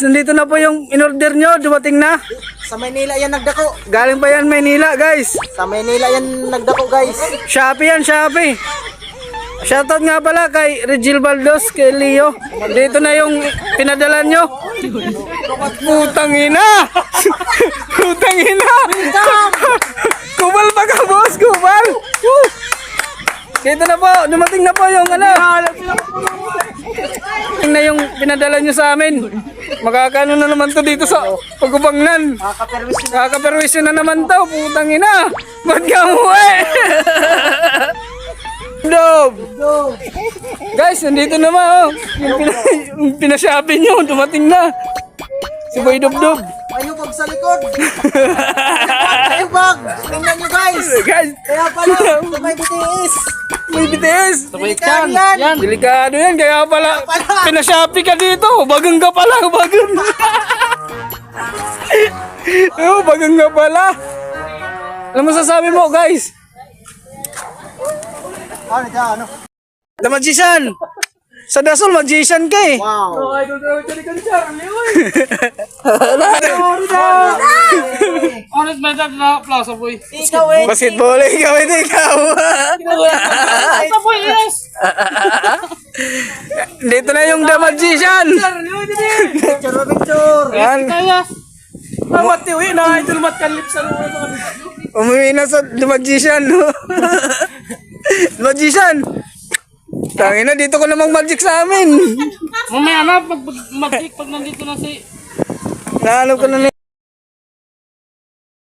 Nandito na po yung in-order nyo, dumating na. Sa Maynila yan nagdako. Galing pa yan Maynila, guys. Sa Maynila yan nagdako, guys. Shopee yan, Shopee. Shoutout nga pala kay Regil Baldos, kay Leo. Dito na yung pinadala nyo. Putang ina! Putang ina! Kubal pa ka, boss, kubal! Dito na po, dumating na po yung ano. Tingnan na yung pinadala nyo sa amin. Magkakano na naman to dito sa Pagubangnan. Kakaperwisyo na naman to, putang ina. Ba't ka umuwi? Dob! Guys, nandito naman oh. Yung pinasyabi nyo, dumating na. Si Boy Dob-Dob. Ayubag sa likod. Ayubag. Tingnan nyo, guys. Guys, Kaya pala, may BTS. may BTS. Delikado yan. Delikado yan, kaya pala pinasyabi ka dito. Bagang ka pala, bagang. Oh, bagang ka pala. Ano masasabi mo, guys? Ano dyan, ano? The Magician! Sa Dasol, magician ka eh. Wow. Honest man, that na plaza boy. Ikaw eh. Basketball, ikaw hindi ikaw. Ito boy, yes. Dito na yung The Magician. Picture. Yan. Kaya. Dapat tiwi na idol mat kan lips ano ito. Umuwi na sa The Magician. The Magician. Tangin na, dito ko namang magic sa amin. Mamaya na pag magic pag nandito na si Nahanap ko na ni